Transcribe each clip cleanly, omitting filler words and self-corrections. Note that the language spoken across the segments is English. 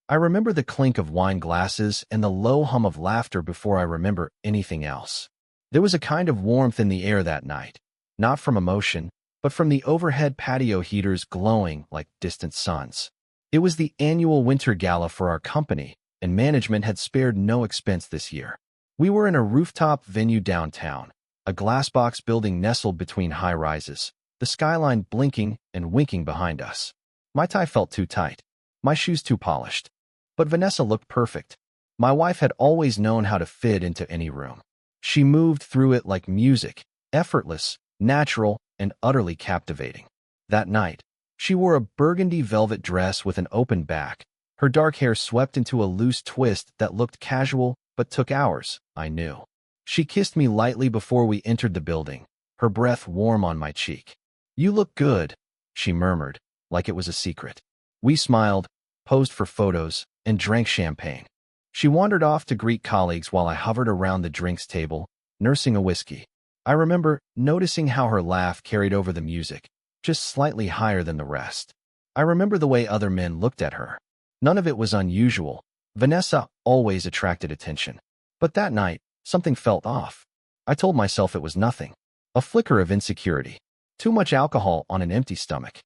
I remember the clink of wine glasses and the low hum of laughter before I remember anything else. There was a kind of warmth in the air that night, not from emotion, but from the overhead patio heaters glowing like distant suns. It was the annual winter gala for our company, and management had spared no expense this year. We were in a rooftop venue downtown, a glass-box building nestled between high-rises, the skyline blinking and winking behind us. My tie felt too tight, my shoes too polished. But Vanessa looked perfect. My wife had always known how to fit into any room. She moved through it like music, effortless, natural, and utterly captivating. That night, she wore a burgundy velvet dress with an open back, her dark hair swept into a loose twist that looked casual but took hours, I knew. She kissed me lightly before we entered the building, her breath warm on my cheek. "You look good," she murmured, like it was a secret. We smiled, posed for photos, and drank champagne. She wandered off to greet colleagues while I hovered around the drinks table, nursing a whiskey. I remember noticing how her laugh carried over the music, just slightly higher than the rest. I remember the way other men looked at her. None of it was unusual. Vanessa always attracted attention. But that night, something felt off. I told myself it was nothing. A flicker of insecurity. Too much alcohol on an empty stomach.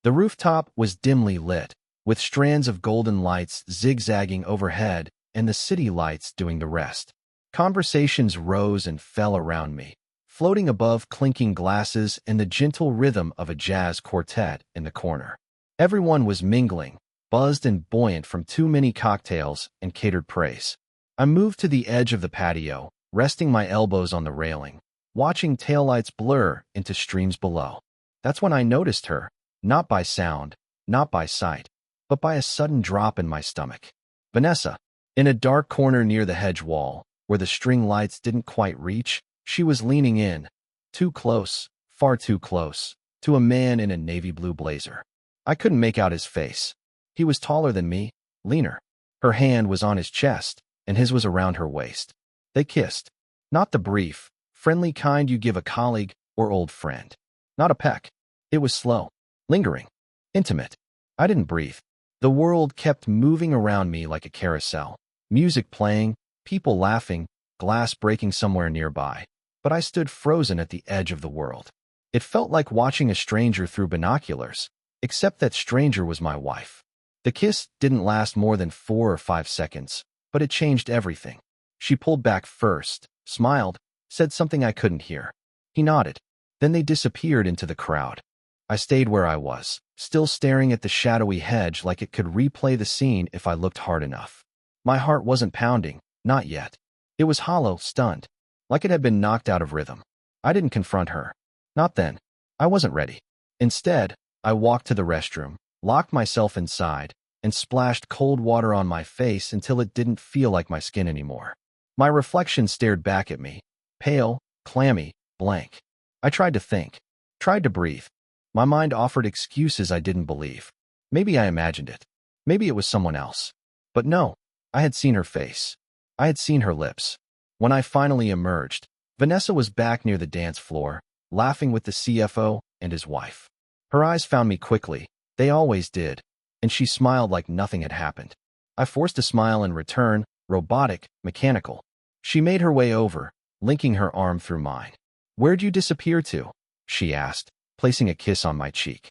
The rooftop was dimly lit, with strands of golden lights zigzagging overhead and the city lights doing the rest. Conversations rose and fell around me, floating above clinking glasses and the gentle rhythm of a jazz quartet in the corner. Everyone was mingling, buzzed and buoyant from too many cocktails and catered praise. I moved to the edge of the patio, resting my elbows on the railing, watching taillights blur into streams below. That's when I noticed her, not by sound, not by sight, but by a sudden drop in my stomach. Vanessa, in a dark corner near the hedge wall, where the string lights didn't quite reach, she was leaning in, too close, far too close, to a man in a navy blue blazer. I couldn't make out his face. He was taller than me, leaner. Her hand was on his chest, and his was around her waist. They kissed. Not the brief, friendly kind you give a colleague or old friend. Not a peck. It was slow, lingering, intimate. I didn't breathe. The world kept moving around me like a carousel. Music playing, people laughing, glass breaking somewhere nearby. But I stood frozen at the edge of the world. It felt like watching a stranger through binoculars, except that stranger was my wife. The kiss didn't last more than 4 or 5 seconds, but it changed everything. She pulled back first, smiled, said something I couldn't hear. He nodded. Then they disappeared into the crowd. I stayed where I was, still staring at the shadowy hedge like it could replay the scene if I looked hard enough. My heart wasn't pounding, not yet. It was hollow, stunned, like it had been knocked out of rhythm. I didn't confront her. Not then. I wasn't ready. Instead, I walked to the restroom, locked myself inside, and splashed cold water on my face until it didn't feel like my skin anymore. My reflection stared back at me, pale, clammy, blank. I tried to think, tried to breathe. My mind offered excuses I didn't believe. Maybe I imagined it. Maybe it was someone else. But no, I had seen her face. I had seen her lips. When I finally emerged, Vanessa was back near the dance floor, laughing with the CFO and his wife. Her eyes found me quickly. They always did. And she smiled like nothing had happened. I forced a smile in return, robotic, mechanical. She made her way over, linking her arm through mine. "Where'd you disappear to?" she asked, placing a kiss on my cheek.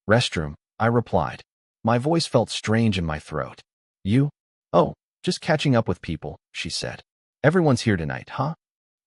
"Restroom," I replied. My voice felt strange in my throat. "You? Oh, just catching up with people," she said. "Everyone's here tonight, huh?"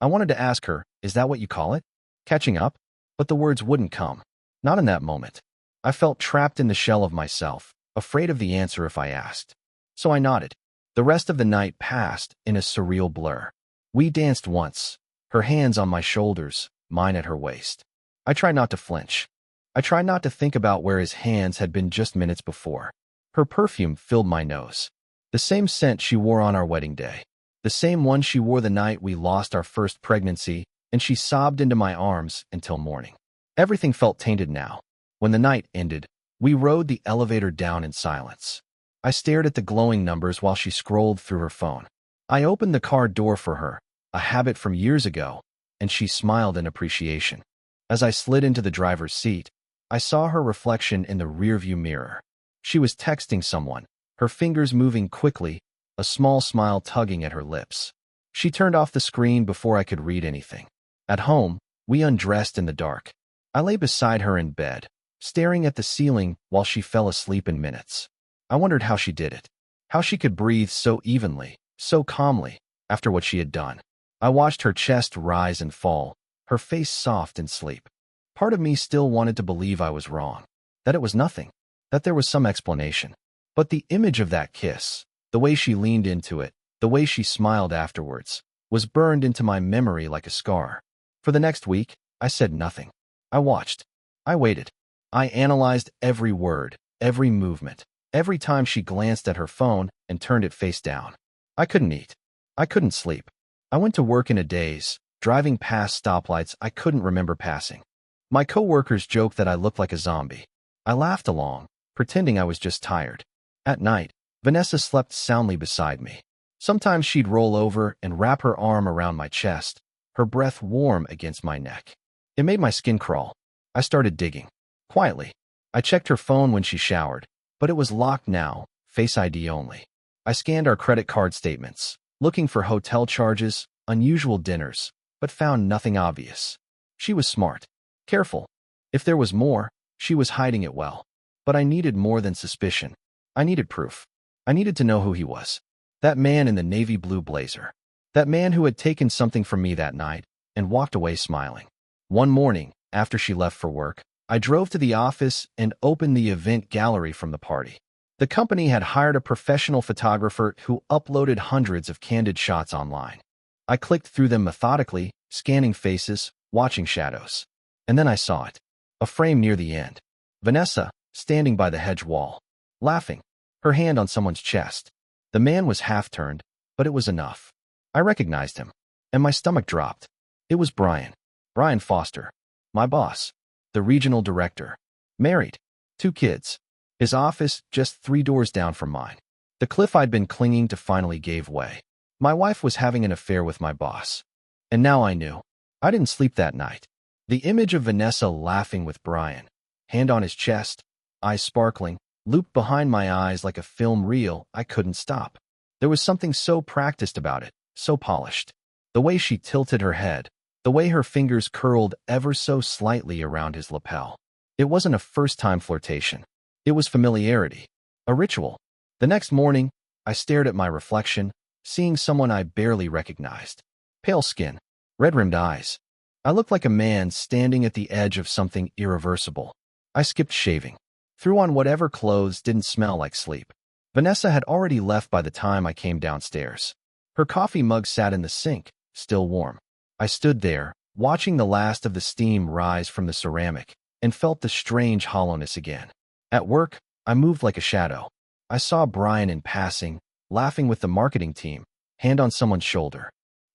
I wanted to ask her, is that what you call it? Catching up? But the words wouldn't come. Not in that moment. I felt trapped in the shell of myself, afraid of the answer if I asked. So I nodded. The rest of the night passed in a surreal blur. We danced once, her hands on my shoulders, mine at her waist. I tried not to flinch. I tried not to think about where his hands had been just minutes before. Her perfume filled my nose. The same scent she wore on our wedding day. The same one she wore the night we lost our first pregnancy, and she sobbed into my arms until morning. Everything felt tainted now. When the night ended, we rode the elevator down in silence. I stared at the glowing numbers while she scrolled through her phone. I opened the car door for her, a habit from years ago, and she smiled in appreciation. As I slid into the driver's seat, I saw her reflection in the rearview mirror. She was texting someone, her fingers moving quickly, a small smile tugging at her lips. She turned off the screen before I could read anything. At home, we undressed in the dark. I lay beside her in bed, staring at the ceiling while she fell asleep in minutes. I wondered how she did it, how she could breathe so evenly, so calmly, after what she had done. I watched her chest rise and fall, her face soft in sleep. Part of me still wanted to believe I was wrong, that it was nothing, that there was some explanation. But the image of that kiss, the way she leaned into it, the way she smiled afterwards, was burned into my memory like a scar. For the next week, I said nothing. I watched. I waited. I analyzed every word, every movement, every time she glanced at her phone and turned it face down. I couldn't eat. I couldn't sleep. I went to work in a daze, driving past stoplights I couldn't remember passing. My coworkers joked that I looked like a zombie. I laughed along, pretending I was just tired. At night, Vanessa slept soundly beside me. Sometimes she'd roll over and wrap her arm around my chest, her breath warm against my neck. It made my skin crawl. I started digging. Quietly. I checked her phone when she showered, but it was locked now, Face ID only. I scanned our credit card statements, looking for hotel charges, unusual dinners, but found nothing obvious. She was smart. Careful. If there was more, she was hiding it well. But I needed more than suspicion. I needed proof. I needed to know who he was. That man in the navy blue blazer. That man who had taken something from me that night and walked away smiling. One morning, after she left for work, I drove to the office and opened the event gallery from the party. The company had hired a professional photographer who uploaded hundreds of candid shots online. I clicked through them methodically, scanning faces, watching shadows. And then I saw it. A frame near the end. Vanessa, standing by the hedge wall, laughing, her hand on someone's chest. The man was half-turned, but it was enough. I recognized him, and my stomach dropped. It was Brian. Brian Foster. My boss. The regional director. Married. 2 kids. His office just 3 doors down from mine. The cliff I'd been clinging to finally gave way. My wife was having an affair with my boss. And now I knew. I didn't sleep that night. The image of Vanessa laughing with Brian, hand on his chest, eyes sparkling, looped behind my eyes like a film reel, I couldn't stop. There was something so practiced about it, so polished. The way she tilted her head, the way her fingers curled ever so slightly around his lapel. It wasn't a first-time flirtation. It was familiarity, a ritual. The next morning, I stared at my reflection, seeing someone I barely recognized. Pale skin, red-rimmed eyes. I looked like a man standing at the edge of something irreversible. I skipped shaving, threw on whatever clothes didn't smell like sleep. Vanessa had already left by the time I came downstairs. Her coffee mug sat in the sink, still warm. I stood there, watching the last of the steam rise from the ceramic, and felt the strange hollowness again. At work, I moved like a shadow. I saw Brian in passing, laughing with the marketing team, hand on someone's shoulder.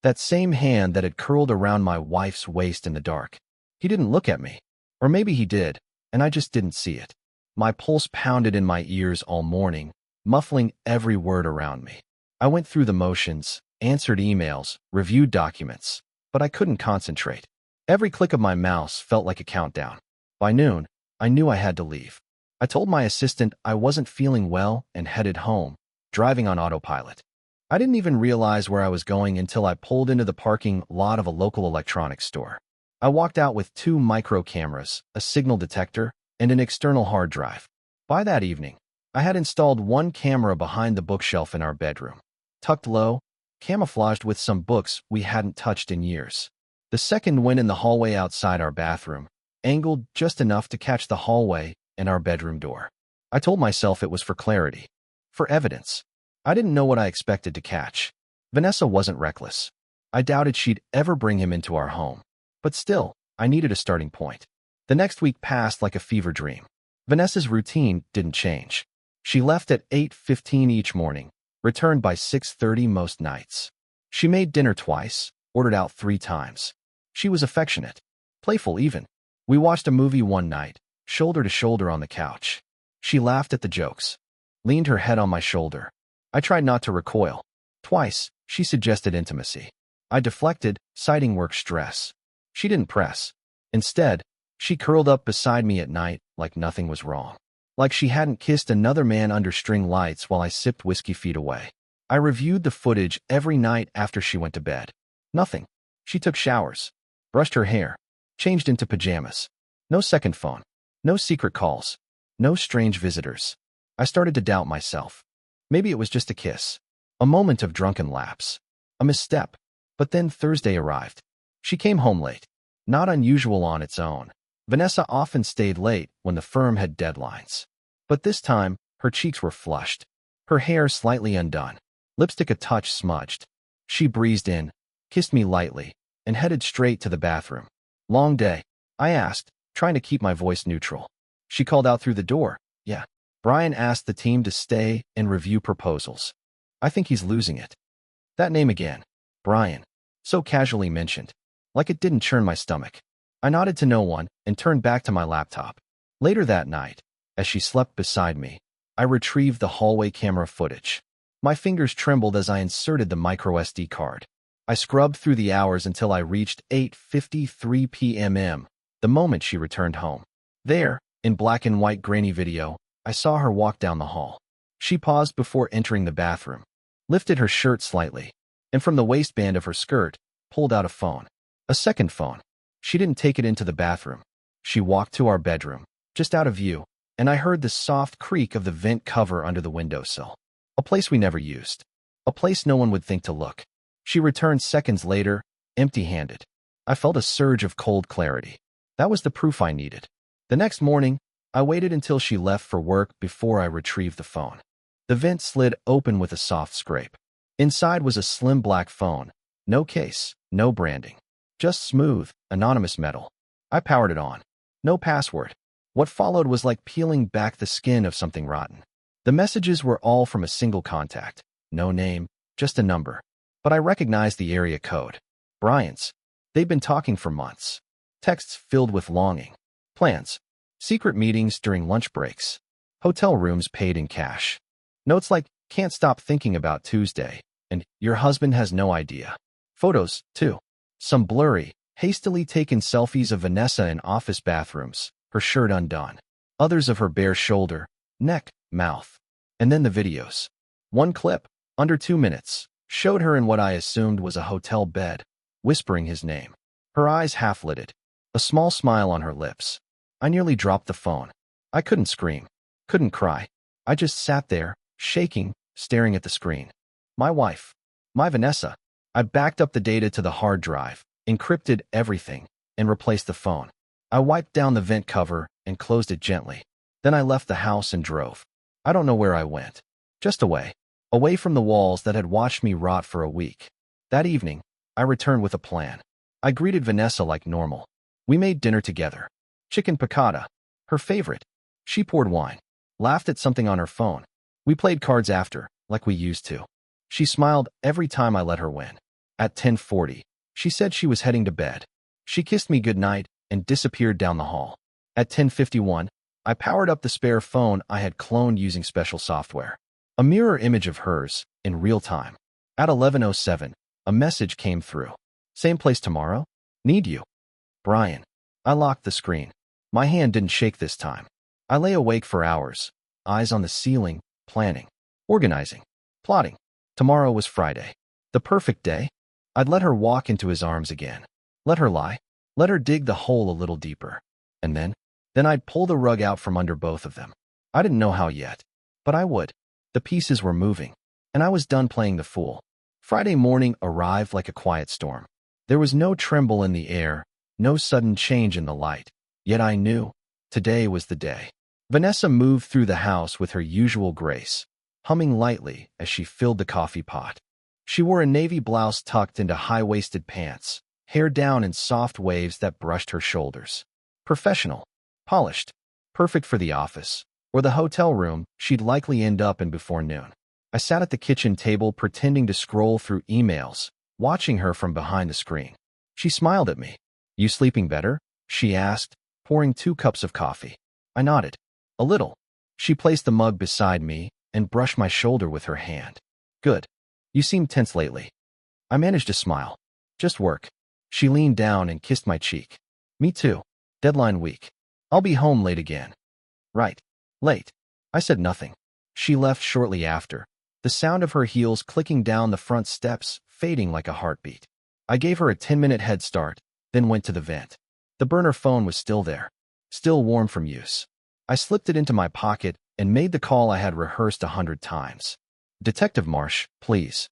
That same hand that had curled around my wife's waist in the dark. He didn't look at me. Or maybe he did, and I just didn't see it. My pulse pounded in my ears all morning, muffling every word around me. I went through the motions, answered emails, reviewed documents, but I couldn't concentrate. Every click of my mouse felt like a countdown. By noon, I knew I had to leave. I told my assistant I wasn't feeling well and headed home, driving on autopilot. I didn't even realize where I was going until I pulled into the parking lot of a local electronics store. I walked out with 2 micro cameras, a signal detector, and an external hard drive. By that evening, I had installed 1 camera behind the bookshelf in our bedroom, tucked low, camouflaged with some books we hadn't touched in years. The second went in the hallway outside our bathroom, angled just enough to catch the hallway and our bedroom door. I told myself it was for clarity, for evidence. I didn't know what I expected to catch. Vanessa wasn't reckless. I doubted she'd ever bring him into our home. But still, I needed a starting point. The next week passed like a fever dream. Vanessa's routine didn't change. She left at 8:15 each morning, returned by 6:30 most nights. She made dinner twice, ordered out 3 times. She was affectionate, playful even. We watched a movie one night, shoulder to shoulder on the couch. She laughed at the jokes, leaned her head on my shoulder. I tried not to recoil. Twice, she suggested intimacy. I deflected, citing work stress. She didn't press. Instead, she curled up beside me at night like nothing was wrong. like she hadn't kissed another man under string lights while I sipped whiskey feet away. I reviewed the footage every night after she went to bed. Nothing. She took showers, brushed her hair, changed into pajamas. No second phone. No secret calls. No strange visitors. I started to doubt myself. Maybe it was just a kiss. A moment of drunken lapse. A misstep. But then Thursday arrived. She came home late. Not unusual on its own. Vanessa often stayed late when the firm had deadlines. But this time, her cheeks were flushed. Her hair slightly undone. Lipstick a touch smudged. She breezed in, kissed me lightly, and headed straight to the bathroom. Long day? I asked, trying to keep my voice neutral. She called out through the door. Yeah. Brian asked the team to stay and review proposals. I think he's losing it. That name again. Brian. So casually mentioned. Like it didn't churn my stomach. I nodded to no one and turned back to my laptop. Later that night, as she slept beside me, I retrieved the hallway camera footage. My fingers trembled as I inserted the microSD card. I scrubbed through the hours until I reached 8:53 p.m. the moment she returned home. There, in black and white grainy video, I saw her walk down the hall. She paused before entering the bathroom, lifted her shirt slightly, and from the waistband of her skirt, pulled out a phone. A second phone. She didn't take it into the bathroom. She walked to our bedroom, just out of view, and I heard the soft creak of the vent cover under the windowsill. A place we never used. A place no one would think to look. She returned seconds later, empty-handed. I felt a surge of cold clarity. That was the proof I needed. The next morning, I waited until she left for work before I retrieved the phone. The vent slid open with a soft scrape. Inside was a slim black phone. No case, no branding. Just smooth, anonymous metal. I powered it on. No password. What followed was like peeling back the skin of something rotten. The messages were all from a single contact. No name, just a number. But I recognized the area code. Brian's. They'd been talking for months. Texts filled with longing. Plans. Secret meetings during lunch breaks. Hotel rooms paid in cash. Notes like, can't stop thinking about Tuesday, and your husband has no idea. Photos, too. Some blurry, hastily taken selfies of Vanessa in office bathrooms, her shirt undone. Others of her bare shoulder, neck, mouth. And then the videos. One clip, under 2 minutes, showed her in what I assumed was a hotel bed, whispering his name. Her eyes half-lidded, a small smile on her lips. I nearly dropped the phone. I couldn't scream, couldn't cry. I just sat there, shaking, staring at the screen. My wife. My Vanessa. I backed up the data to the hard drive, encrypted everything, and replaced the phone. I wiped down the vent cover and closed it gently. Then I left the house and drove. I don't know where I went. Just away. Away from the walls that had watched me rot for a week. That evening, I returned with a plan. I greeted Vanessa like normal. We made dinner together. Chicken piccata. Her favorite. She poured wine. Laughed at something on her phone. We played cards after, like we used to. She smiled every time I let her win. At 10:40, she said she was heading to bed. She kissed me goodnight and disappeared down the hall. At 10:51, I powered up the spare phone I had cloned using special software. A mirror image of hers, in real time. At 11:07, a message came through. Same place tomorrow? Need you. Brian. I locked the screen. My hand didn't shake this time. I lay awake for hours, eyes on the ceiling, planning, organizing, plotting. Tomorrow was Friday. The perfect day. I'd let her walk into his arms again. Let her lie. Let her dig the hole a little deeper. And then I'd pull the rug out from under both of them. I didn't know how yet, but I would. The pieces were moving, and I was done playing the fool. Friday morning arrived like a quiet storm. There was no tremble in the air, no sudden change in the light. Yet I knew. Today was the day. Vanessa moved through the house with her usual grace, humming lightly as she filled the coffee pot. She wore a navy blouse tucked into high-waisted pants, hair down in soft waves that brushed her shoulders. Professional. Polished. Perfect for the office, or the hotel room she'd likely end up in before noon. I sat at the kitchen table pretending to scroll through emails, watching her from behind the screen. She smiled at me. You sleeping better? She asked, pouring 2 cups of coffee. I nodded. A little. She placed the mug beside me and brushed my shoulder with her hand. Good. You seem tense lately. I managed to smile. Just work. She leaned down and kissed my cheek. Me too. Deadline week. I'll be home late again. Right. Late. I said nothing. She left shortly after, the sound of her heels clicking down the front steps, fading like a heartbeat. I gave her a 10-minute head start, then went to the vent. The burner phone was still there, still warm from use. I slipped it into my pocket and made the call I had rehearsed 100 times. Detective Marsh, please.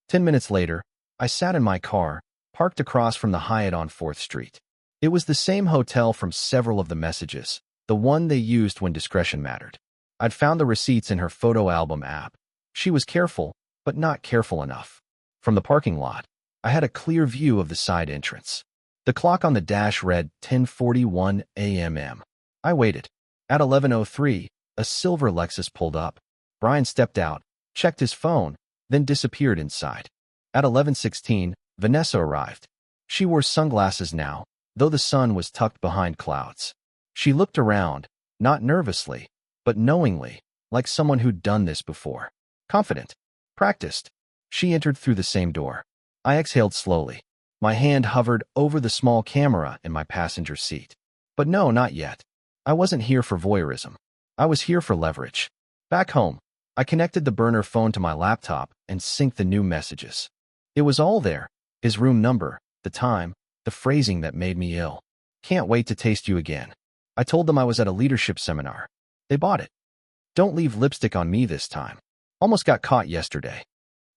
10 minutes later, I sat in my car, parked across from the Hyatt on 4th Street. It was the same hotel from several of the messages, the one they used when discretion mattered. I'd found the receipts in her photo album app. She was careful, but not careful enough. From the parking lot, I had a clear view of the side entrance. The clock on the dash read 10:41 a.m. I waited. At 11:03, a silver Lexus pulled up. Brian stepped out, checked his phone, then disappeared inside. At 11:16, Vanessa arrived. She wore sunglasses now, though the sun was tucked behind clouds. She looked around, not nervously, but knowingly, like someone who'd done this before. Confident. Practiced. She entered through the same door. I exhaled slowly. My hand hovered over the small camera in my passenger seat. But no, not yet. I wasn't here for voyeurism. I was here for leverage. Back home, I connected the burner phone to my laptop and synced the new messages. It was all there. His room number, the time, the phrasing that made me ill. Can't wait to taste you again. I told them I was at a leadership seminar. They bought it. Don't leave lipstick on me this time. Almost got caught yesterday.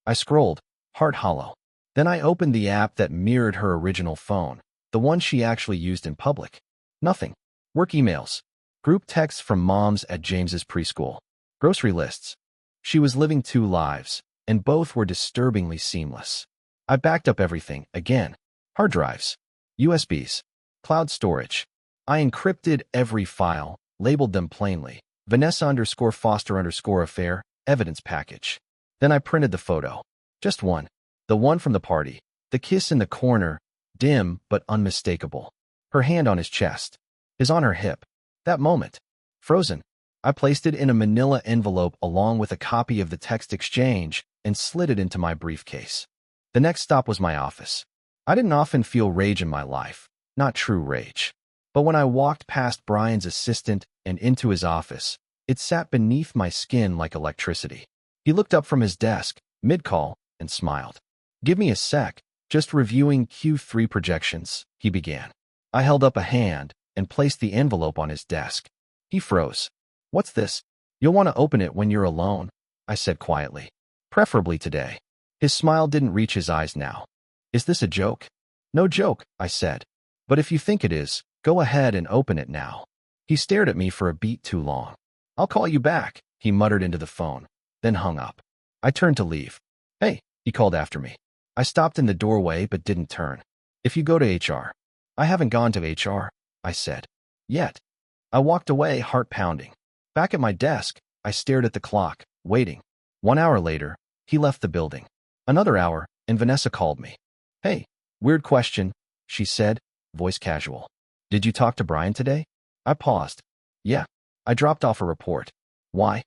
I scrolled, heart hollow. Then I opened the app that mirrored her original phone, the one she actually used in public. Nothing. Work emails. Group texts from moms at James's preschool. Grocery lists. She was living two lives, and both were disturbingly seamless. I backed up everything, again. Hard drives. USBs. Cloud storage. I encrypted every file, labeled them plainly. Vanessa_Foster_affair, evidence package. Then I printed the photo. Just one. The one from the party. The kiss in the corner, dim but unmistakable. Her hand on his chest. His on her hip. That moment. Frozen. I placed it in a manila envelope along with a copy of the text exchange and slid it into my briefcase. The next stop was my office. I didn't often feel rage in my life. Not true rage. But when I walked past Brian's assistant and into his office, it sat beneath my skin like electricity. He looked up from his desk, mid-call, and smiled. Give me a sec, just reviewing Q3 projections, he began. I held up a hand and placed the envelope on his desk. He froze. What's this? You'll want to open it when you're alone, I said quietly. Preferably today. His smile didn't reach his eyes now. Is this a joke? No joke, I said. But if you think it is, go ahead and open it now. He stared at me for a beat too long. I'll call you back, he muttered into the phone, then hung up. I turned to leave. Hey, he called after me. I stopped in the doorway but didn't turn. If you go to HR. I haven't gone to HR, I said. Yet. I walked away, heart pounding. Back at my desk, I stared at the clock, waiting. 1 hour later, he left the building. Another hour, and Vanessa called me. Hey, weird question, she said, voice casual. Did you talk to Brian today? I paused. Yeah. I dropped off a report. Why?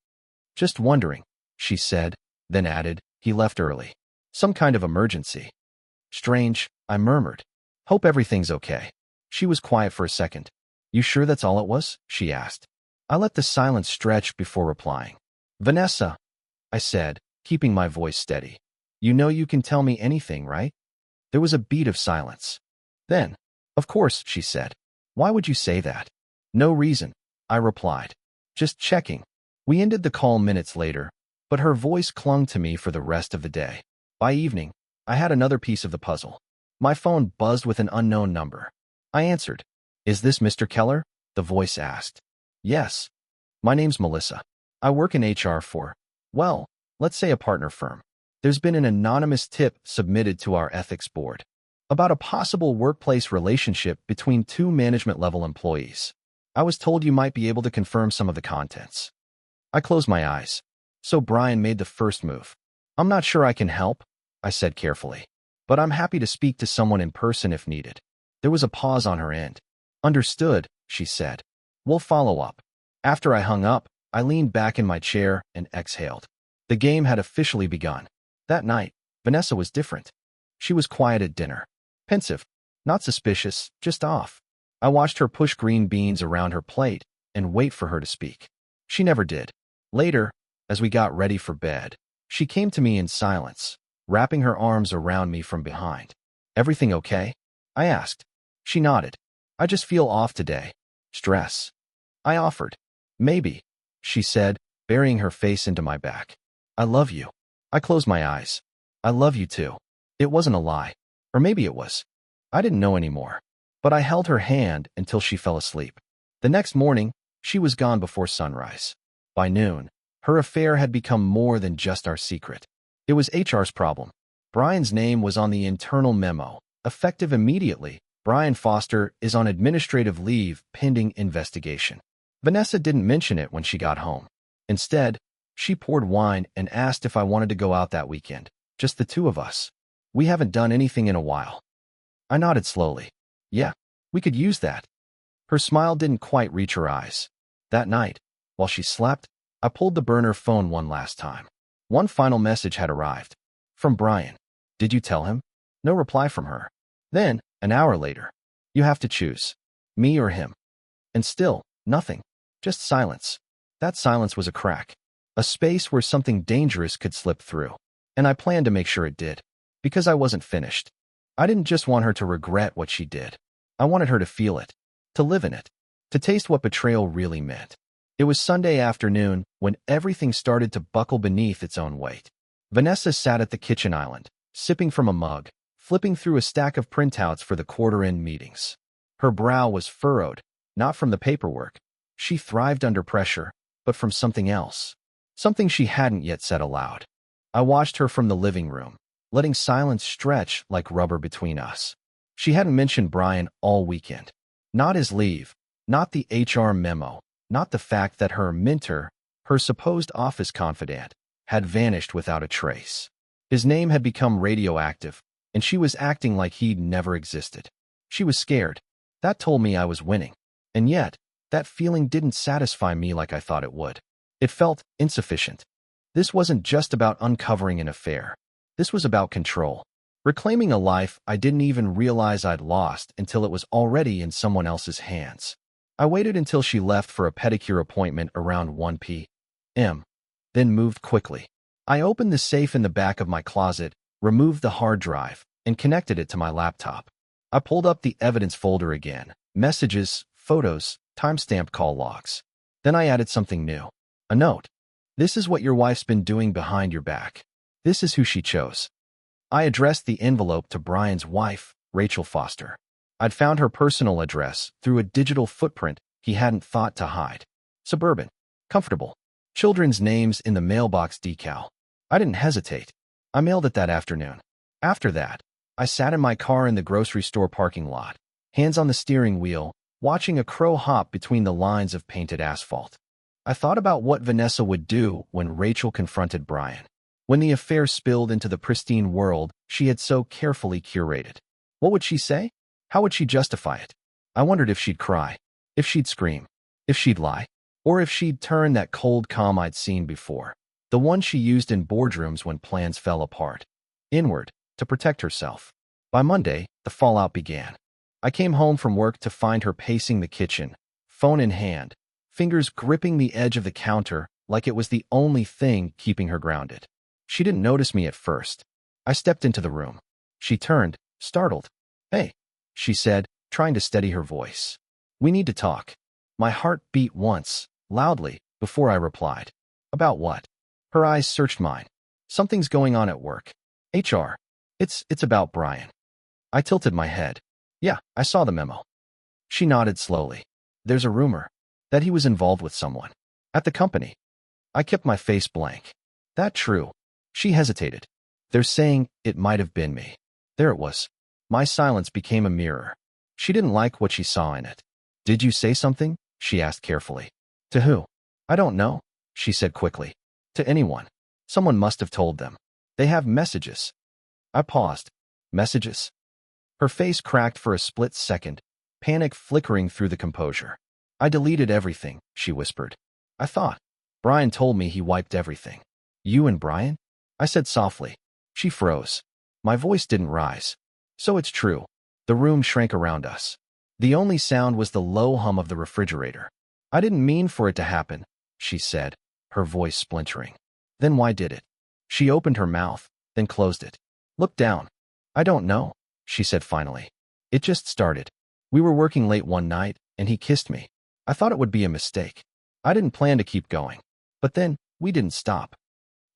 Just wondering, she said, then added, he left early. Some kind of emergency. Strange, I murmured. Hope everything's okay. She was quiet for a second. You sure that's all it was? She asked. I let the silence stretch before replying. Vanessa, I said, keeping my voice steady. You know you can tell me anything, right? There was a beat of silence. Then, of course, she said. Why would you say that? No reason, I replied. Just checking. We ended the call minutes later, but her voice clung to me for the rest of the day. By evening, I had another piece of the puzzle. My phone buzzed with an unknown number. I answered. Is this Mr. Keller? The voice asked. Yes. My name's Melissa. I work in HR for, well, let's say a partner firm. There's been an anonymous tip submitted to our ethics board about a possible workplace relationship between two management-level employees. I was told you might be able to confirm some of the contents. I closed my eyes. So Brian made the first move. I'm not sure I can help, I said carefully, but I'm happy to speak to someone in person if needed. There was a pause on her end. Understood, she said. We'll follow up. After I hung up, I leaned back in my chair and exhaled. The game had officially begun. That night, Vanessa was different. She was quiet at dinner. Pensive. Not suspicious, just off. I watched her push green beans around her plate and wait for her to speak. She never did. Later, as we got ready for bed, she came to me in silence, wrapping her arms around me from behind. Everything okay? I asked. She nodded. I just feel off today. Stress. I offered. Maybe, she said, burying her face into my back. I love you. I closed my eyes. I love you too. It wasn't a lie. Or maybe it was. I didn't know anymore. But I held her hand until she fell asleep. The next morning, she was gone before sunrise. By noon, her affair had become more than just our secret. It was HR's problem. Brian's name was on the internal memo. Effective immediately, Brian Foster is on administrative leave pending investigation. Vanessa didn't mention it when she got home. Instead, she poured wine and asked if I wanted to go out that weekend. Just the two of us. We haven't done anything in a while. I nodded slowly. Yeah, we could use that. Her smile didn't quite reach her eyes. That night, while she slept, I pulled the burner phone one last time. One final message had arrived. From Brian. Did you tell him? No reply from her. Then, an hour later, you have to choose. Me or him. And still, nothing. Just silence. That silence was a crack. A space where something dangerous could slip through. And I planned to make sure it did. Because I wasn't finished. I didn't just want her to regret what she did. I wanted her to feel it. To live in it. To taste what betrayal really meant. It was Sunday afternoon when everything started to buckle beneath its own weight. Vanessa sat at the kitchen island, sipping from a mug, flipping through a stack of printouts for the quarter-end meetings. Her brow was furrowed, not from the paperwork. She thrived under pressure, but from something else. Something she hadn't yet said aloud. I watched her from the living room, letting silence stretch like rubber between us. She hadn't mentioned Brian all weekend. Not his leave, not the HR memo, not the fact that her mentor, her supposed office confidant, had vanished without a trace. His name had become radioactive, and she was acting like he'd never existed. She was scared. That told me I was winning. And yet, that feeling didn't satisfy me like I thought it would. It felt insufficient. This wasn't just about uncovering an affair. This was about control. Reclaiming a life I didn't even realize I'd lost until it was already in someone else's hands. I waited until she left for a pedicure appointment around 1 p.m., then moved quickly. I opened the safe in the back of my closet, removed the hard drive, and connected it to my laptop. I pulled up the evidence folder again, messages, photos, timestamped call logs. Then I added something new. A note. This is what your wife's been doing behind your back. This is who she chose. I addressed the envelope to Brian's wife, Rachel Foster. I'd found her personal address through a digital footprint he hadn't thought to hide. Suburban. Comfortable. Children's names in the mailbox decal. I didn't hesitate. I mailed it that afternoon. After that, I sat in my car in the grocery store parking lot, hands on the steering wheel, watching a crow hop between the lines of painted asphalt. I thought about what Vanessa would do when Rachel confronted Brian. When the affair spilled into the pristine world she had so carefully curated. What would she say? How would she justify it? I wondered if she'd cry, if she'd scream, if she'd lie, or if she'd turn that cold calm I'd seen before, the one she used in boardrooms when plans fell apart, inward, to protect herself. By Monday, the fallout began. I came home from work to find her pacing the kitchen, phone in hand, fingers gripping the edge of the counter like it was the only thing keeping her grounded. She didn't notice me at first. I stepped into the room. She turned, startled. Hey, she said, trying to steady her voice. We need to talk. My heart beat once, loudly, before I replied. About what? Her eyes searched mine. Something's going on at work. HR. It's about Brian. I tilted my head. Yeah, I saw the memo. She nodded slowly. There's a rumor that he was involved with someone. At the company. I kept my face blank. That true? She hesitated. They're saying it might have been me. There it was. My silence became a mirror. She didn't like what she saw in it. Did you say something? She asked carefully. To who? I don't know, she said quickly. To anyone. Someone must have told them. They have messages. I paused. Messages? Her face cracked for a split second, panic flickering through the composure. I deleted everything, she whispered. I thought. Brian told me he wiped everything. You and Brian? I said softly. She froze. My voice didn't rise. So it's true. The room shrank around us. The only sound was the low hum of the refrigerator. I didn't mean for it to happen, she said, her voice splintering. Then why did it? She opened her mouth, then closed it. Look down. I don't know, she said finally. It just started. We were working late one night, and he kissed me. I thought it would be a mistake. I didn't plan to keep going. But then, we didn't stop.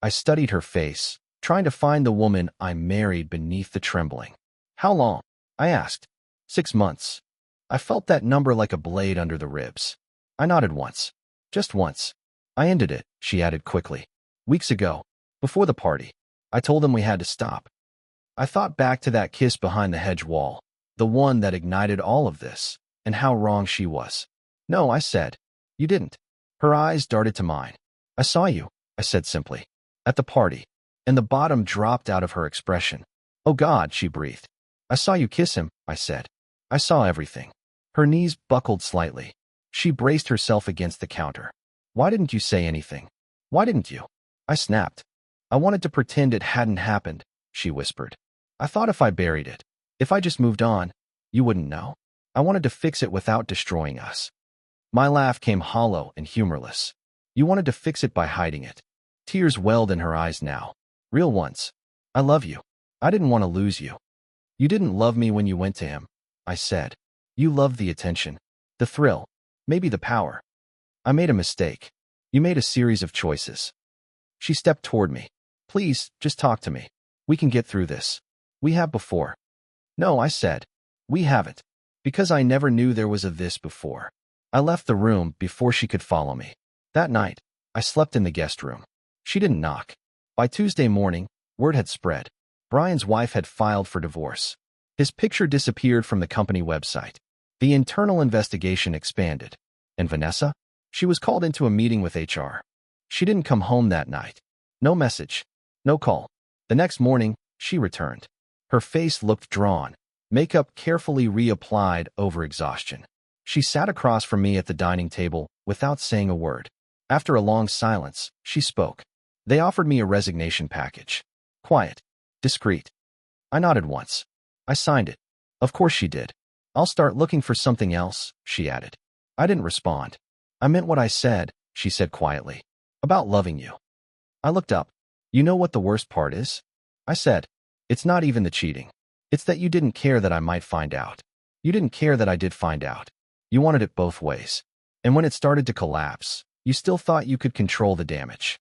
I studied her face, trying to find the woman I married beneath the trembling. How long? I asked. 6 months. I felt that number like a blade under the ribs. I nodded once. Just once. I ended it, she added quickly. Weeks ago, before the party, I told him we had to stop. I thought back to that kiss behind the hedge wall, the one that ignited all of this, and how wrong she was. No, I said. You didn't. Her eyes darted to mine. I saw you, I said simply. At the party. And the bottom dropped out of her expression. Oh God, she breathed. I saw you kiss him, I said. I saw everything. Her knees buckled slightly. She braced herself against the counter. Why didn't you say anything? Why didn't you? I snapped. I wanted to pretend it hadn't happened, she whispered. I thought if I buried it, if I just moved on, you wouldn't know. I wanted to fix it without destroying us. My laugh came hollow and humorless. You wanted to fix it by hiding it. Tears welled in her eyes now. Real ones. I love you. I didn't want to lose you. You didn't love me when you went to him, I said. You loved the attention, the thrill, maybe the power. I made a mistake. You made a series of choices. She stepped toward me. Please, just talk to me. We can get through this. We have before. No, I said. We haven't. Because I never knew there was a this before. I left the room before she could follow me. That night, I slept in the guest room. She didn't knock. By Tuesday morning, word had spread. Brian's wife had filed for divorce. His picture disappeared from the company website. The internal investigation expanded. And Vanessa? She was called into a meeting with HR. She didn't come home that night. No message. No call. The next morning, she returned. Her face looked drawn, makeup carefully reapplied over exhaustion. She sat across from me at the dining table without saying a word. After a long silence, she spoke. They offered me a resignation package. Quiet. Discreet. I nodded once. I signed it. Of course she did. I'll start looking for something else, she added. I didn't respond. I meant what I said, she said quietly. About loving you. I looked up. You know what the worst part is? I said. It's not even the cheating. It's that you didn't care that I might find out. You didn't care that I did find out. You wanted it both ways. And when it started to collapse, you still thought you could control the damage.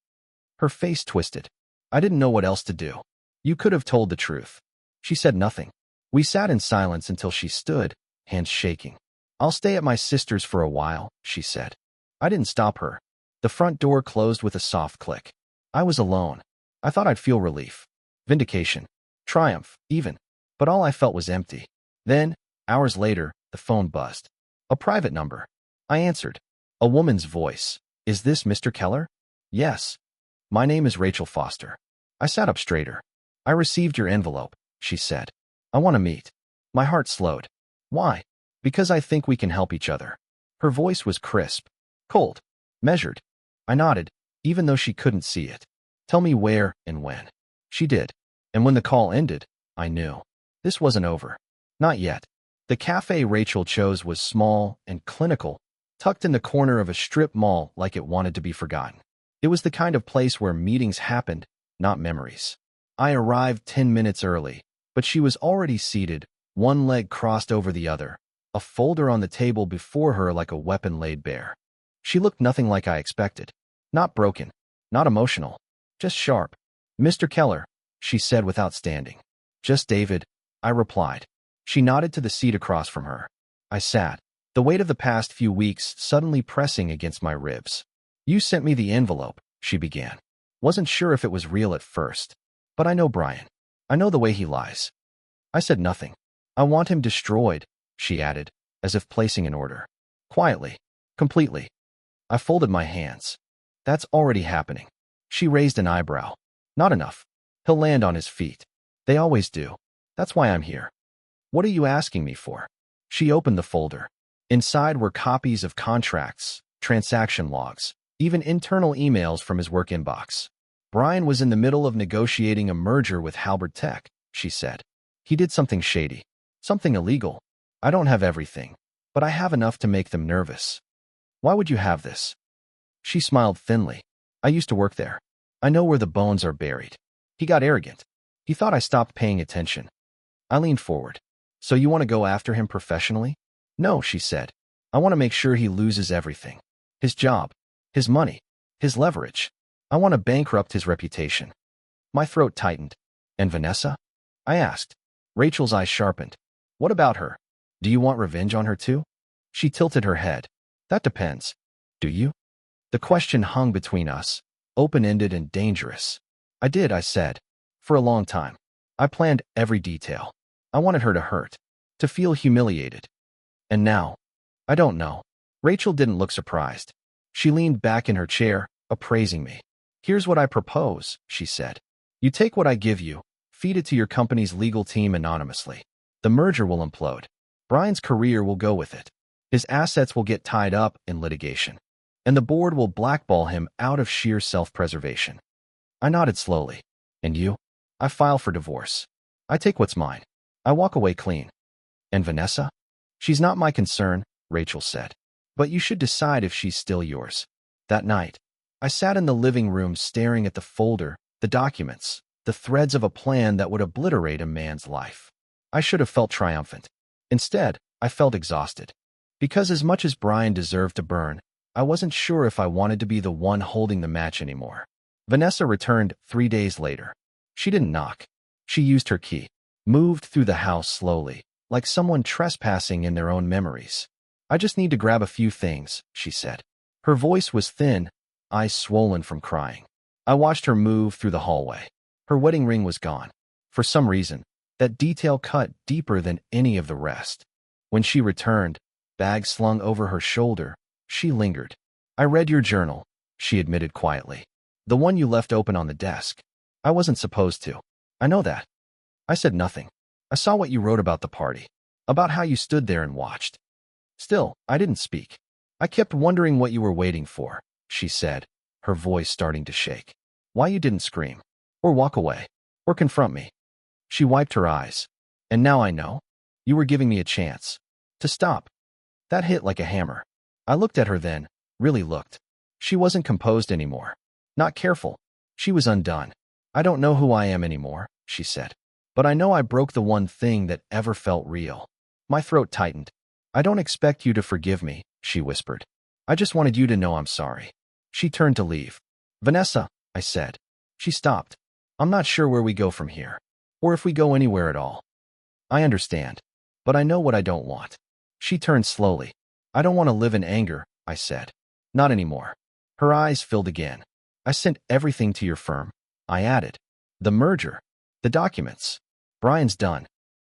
Her face twisted. I didn't know what else to do. You could have told the truth. She said nothing. We sat in silence until she stood, hands shaking. I'll stay at my sister's for a while, she said. I didn't stop her. The front door closed with a soft click. I was alone. I thought I'd feel relief. Vindication. Triumph, even. But all I felt was empty. Then, hours later, the phone buzzed. A private number. I answered. A woman's voice. Is this Mr. Keller? Yes. My name is Rachel Foster. I sat up straighter. I received your envelope, she said. I want to meet. My heart slowed. Why? Because I think we can help each other. Her voice was crisp, cold, measured. I nodded, even though she couldn't see it. Tell me where and when. She did. And when the call ended, I knew. This wasn't over. Not yet. The cafe Rachel chose was small and clinical, tucked in the corner of a strip mall like it wanted to be forgotten. It was the kind of place where meetings happened, not memories. I arrived 10 minutes early, but she was already seated, one leg crossed over the other, a folder on the table before her like a weapon laid bare. She looked nothing like I expected. Not broken, not emotional, just sharp. Mr. Keller, she said without standing. Just David, I replied. She nodded to the seat across from her. I sat, the weight of the past few weeks suddenly pressing against my ribs. You sent me the envelope, she began. Wasn't sure if it was real at first. But I know Brian. I know the way he lies. I said nothing. I want him destroyed, she added, as if placing an order. Quietly. Completely. I folded my hands. That's already happening. She raised an eyebrow. Not enough. He'll land on his feet. They always do. That's why I'm here. What are you asking me for? She opened the folder. Inside were copies of contracts, transaction logs, even internal emails from his work inbox. Brian was in the middle of negotiating a merger with Halbert Tech, she said. He did something shady. Something illegal. I don't have everything, but I have enough to make them nervous. Why would you have this? She smiled thinly. I used to work there. I know where the bones are buried. He got arrogant. He thought I stopped paying attention. I leaned forward. So you want to go after him professionally? No, she said. I want to make sure he loses everything. His job, his money, his leverage. I want to bankrupt his reputation. My throat tightened. And Vanessa? I asked. Rachel's eyes sharpened. What about her? Do you want revenge on her too? She tilted her head. That depends. Do you? The question hung between us, open-ended and dangerous. I did, I said. For a long time. I planned every detail. I wanted her to hurt, to feel humiliated. And now, I don't know. Rachel didn't look surprised. She leaned back in her chair, appraising me. Here's what I propose, she said. You take what I give you, feed it to your company's legal team anonymously. The merger will implode. Brian's career will go with it. His assets will get tied up in litigation. And the board will blackball him out of sheer self-preservation. I nodded slowly. And you? I file for divorce. I take what's mine. I walk away clean. And Vanessa? She's not my concern, Rachel said. But you should decide if she's still yours. That night, I sat in the living room staring at the folder, the documents, the threads of a plan that would obliterate a man's life. I should have felt triumphant. Instead, I felt exhausted. Because as much as Brian deserved to burn, I wasn't sure if I wanted to be the one holding the match anymore. Vanessa returned 3 days later. She didn't knock. She used her key, moved through the house slowly, like someone trespassing in their own memories. I just need to grab a few things, she said. Her voice was thin, eyes swollen from crying. I watched her move through the hallway. Her wedding ring was gone. For some reason, that detail cut deeper than any of the rest. When she returned, bag slung over her shoulder, she lingered. I read your journal, she admitted quietly. The one you left open on the desk. I wasn't supposed to. I know that. I said nothing. I saw what you wrote about the party, about how you stood there and watched. Still, I didn't speak. I kept wondering what you were waiting for, she said, her voice starting to shake. Why you didn't scream, or walk away, or confront me. She wiped her eyes. And now I know. You were giving me a chance. To stop. That hit like a hammer. I looked at her then, really looked. She wasn't composed anymore. Not careful. She was undone. I don't know who I am anymore, she said. But I know I broke the one thing that ever felt real. My throat tightened. I don't expect you to forgive me, she whispered. I just wanted you to know I'm sorry. She turned to leave. Vanessa, I said. She stopped. I'm not sure where we go from here. Or if we go anywhere at all. I understand. But I know what I don't want. She turned slowly. I don't want to live in anger, I said. Not anymore. Her eyes filled again. I sent everything to your firm. I added. The merger. The documents. Brian's done.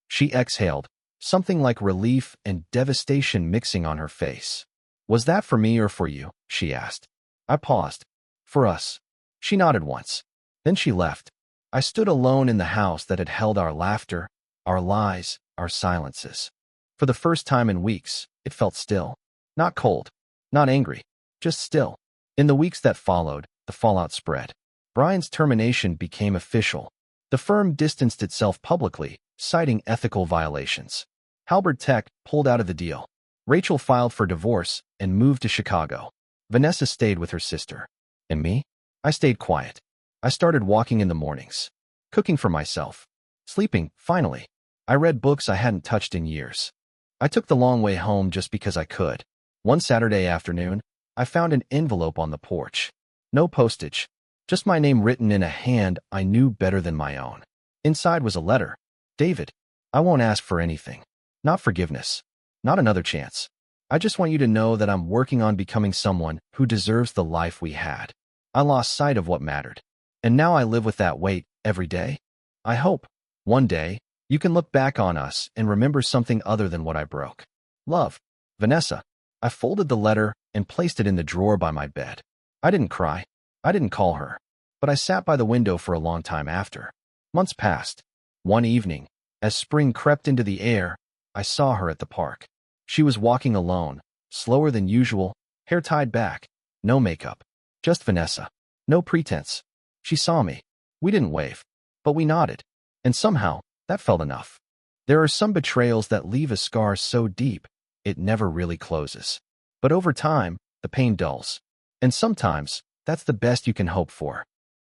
She exhaled, something like relief and devastation mixing on her face. Was that for me or for you? She asked. I paused. For us. She nodded once. Then she left. I stood alone in the house that had held our laughter, our lies, our silences. For the first time in weeks, it felt still. Not cold. Not angry. Just still. In the weeks that followed, the fallout spread. Brian's termination became official. The firm distanced itself publicly, citing ethical violations. Halbert Tech pulled out of the deal. Rachel filed for divorce and moved to Chicago. Vanessa stayed with her sister. And me? I stayed quiet. I started walking in the mornings. Cooking for myself. Sleeping, finally. I read books I hadn't touched in years. I took the long way home just because I could. One Saturday afternoon, I found an envelope on the porch. No postage. Just my name written in a hand I knew better than my own. Inside was a letter. David, I won't ask for anything. Not forgiveness. Not another chance. I just want you to know that I'm working on becoming someone who deserves the life we had. I lost sight of what mattered. And now I live with that weight every day. I hope, one day, you can look back on us and remember something other than what I broke. Love, Vanessa. I folded the letter and placed it in the drawer by my bed. I didn't cry. I didn't call her. But I sat by the window for a long time after. Months passed. One evening, as spring crept into the air, I saw her at the park. She was walking alone, slower than usual, hair tied back, no makeup. Just Vanessa. No pretense. She saw me. We didn't wave, but we nodded. And somehow, that felt enough. There are some betrayals that leave a scar so deep, it never really closes. But over time, the pain dulls. And sometimes, that's the best you can hope for.